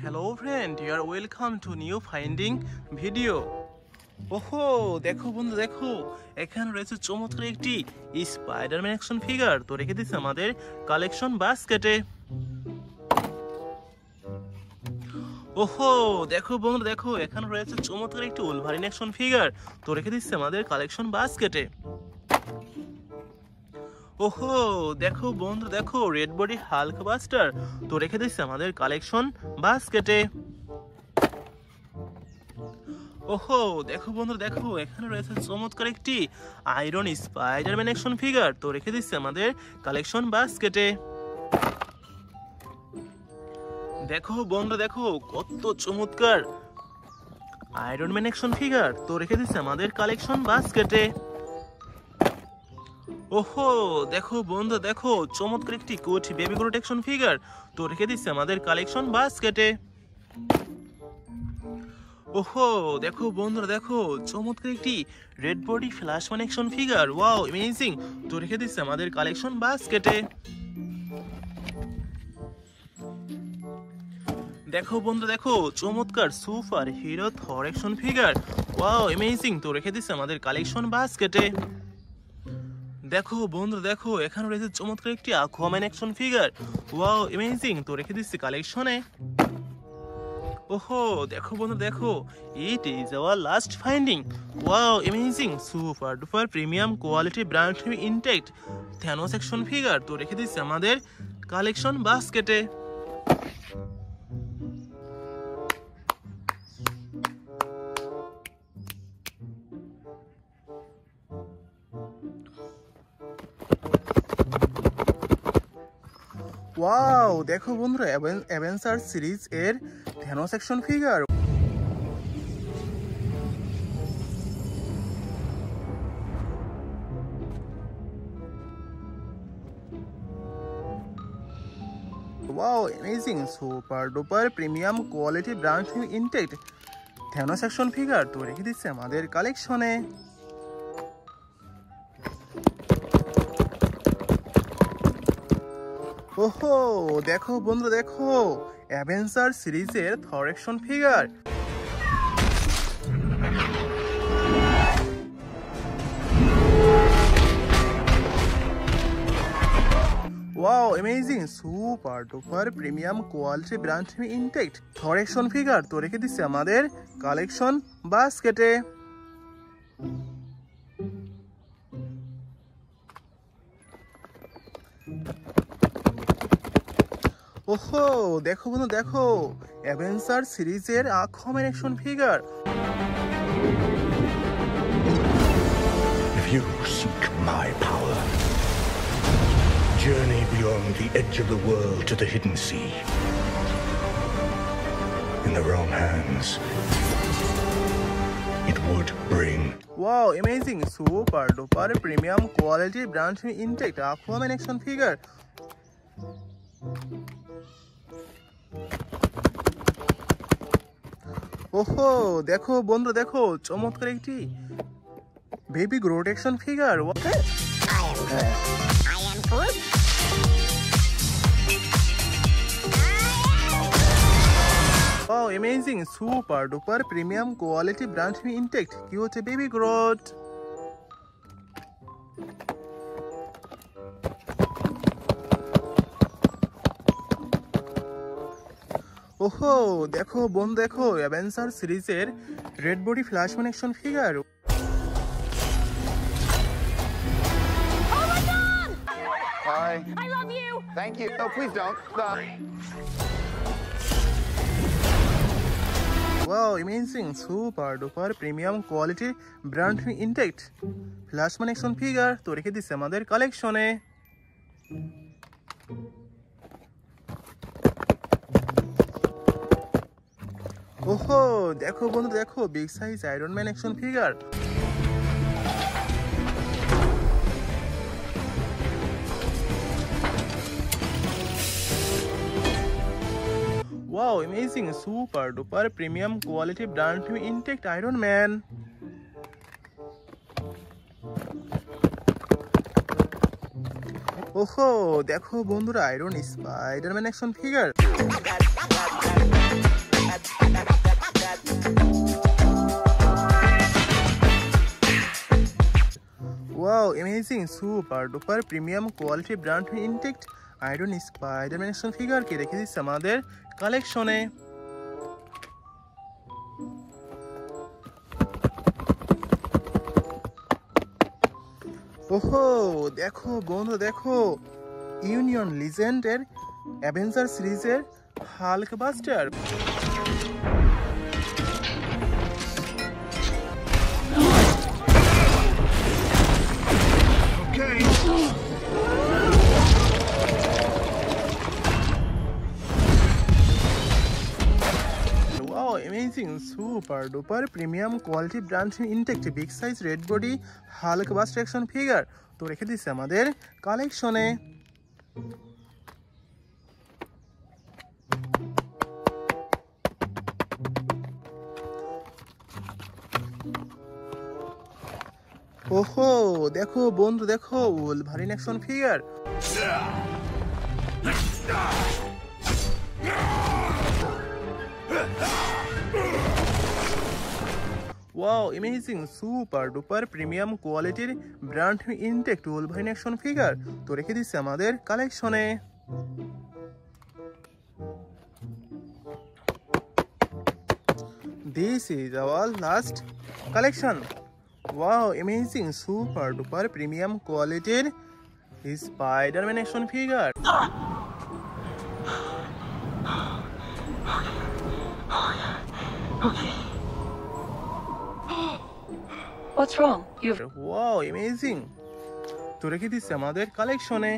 Hello friend, you are welcome to new finding video. ওহো দেখো বন্ধু দেখো, এখানে রয়েছে চমৎকার একটি স্পাইডারম্যান অ্যাকশন ফিগার। তো রেখে দিচ্ছে আমাদের কালেকশন বাস্কেটে। ওহো দেখো বন্ধু দেখো, এখানে রয়েছে চমৎকার একটি উলভারিন অ্যাকশন ফিগার। তো রেখে দিচ্ছে আমাদের কালেকশন বাস্কেটে। ওহো দেখো বন্ধু দেখো, রেড বডি হাল্ক বাস্টার। তো রেখে দিচ্ছে আমাদের কালেকশন বাস্কেটে। ওহো দেখো বন্ধু দেখো, এখানে রয়েছে চমৎকার একটি আয়রন স্পাইডারম্যান অ্যাকশন ফিগার। তো রেখে দিচ্ছে আমাদের কালেকশন বাস্কেটে। দেখো বন্ধু দেখো, কত চমৎকার আয়রন ম্যান অ্যাকশন ফিগার। তো রেখে দিচ্ছে আমাদের কালেকশন বাস্কেটে। ওহো দেখো বন্ধু দেখো, চমৎকার একটি coach baby Groot action figure. তো রেখে দিচ্ছে আমাদের কালেকশন বাস্কেটে। ওহো দেখো বন্ধুরা দেখো, চমৎকার একটি red body Flashman action figure. Wow amazing. তো রেখে দিচ্ছে আমাদের কালেকশন বাস্কেটে। দেখো বন্ধু দেখো, চমৎকার সুপার হিরো থর অ্যাকশন ফিগার। Wow amazing. তো রেখে দিচ্ছে আমাদের কালেকশন বাস্কেটে। দেখো বন্ধু দেখো, এখানে রয়েছে চমৎকার একটি আকুয়াম্যান অ্যাকশন ফিগার। Wow amazing. তো রেখে দিচ্ছি কালেকশনে। ওহো দেখো বন্ধু দেখো, it is our last finding. Wow amazing, super duper premium quality brand new intact Thanos action figure. তো রেখে দিচ্ছি আমাদের কালেকশন বাস্কেটে। ওয়াও দেখো বন্ধুরা, অ্যাভেঞ্জার সিরিজ এর Thanos action figure. Wow amazing, super duper premium quality brand new intact Thanos action figure. তো রেখে দিচ্ছে আমাদের কালেকশনে। ওহো দেখো বন্ধু দেখো, অ্যাভেঞ্জার সিরিজের Thor action figure. Wow amazing, super duper premium quality brand new intact Thor action figure. তো রেখে দিচ্ছে আমাদের কালেকশন বাস্কেটে। ওহো দেখো বন্ধু দেখো, অ্যাভেঞ্জার সিরিজের Aquaman action figure. If you seek my power, journey beyond the edge of the world to the hidden sea. In the wrong hands, it would bring. Wow, amazing, super duper premium quality brand new intact Aquaman action figure. ওহো দেখো বন্ধু দেখো, চমৎকার একটি baby Groot action figure. I am good. Wow, amazing, super duper premium quality brand new intact cute baby Groot. ওহো দেখো বন্ধু দেখো, অ্যাভেঞ্জার সিরিজের red body Flashman action figure. Hi. I love you. Thank you. No, please don't. Stop. Wow, amazing, super duper premium quality brand new intact Flashman action figure. তো রেখে দিচ্ছে আমাদের কালেকশনে। ওহো দেখো বন্ধু দেখো, big size Iron Man action figure. Wow, amazing, super duper premium quality brand new intact Iron Man. ওহো দেখো বন্ধুরা, Iron Spiderman action figure. Super duper premium quality brand intact Iron Spiderman action ফিগারকে রেখে দিচ্ছে আমাদের কালেকশনে। ওহো দেখো বন্ধু দেখো, ইউনিয়ন লিজেন্ডের অ্যাভেঞ্জার সিরিজের Hulkbuster. Wow, amazing, super duper premium quality brand intact big size red body Hulk Buster action figure তো রেখে দিচ্ছে আমাদের কালেকশনে। ওহো দেখো বন্ধু দেখো, Wolverine action figure. Wow, amazing, super duper premium quality brand intact Wolverine action figure তো রেখে দিচ্ছে আমাদের কালেকশনে। This is our last collection. Wow, amazing, super duper premium quality Spider-Man action figure. What's wrong? Wow, amazing. তো রেখে দিচ্ছে আমাদের কালেকশনে।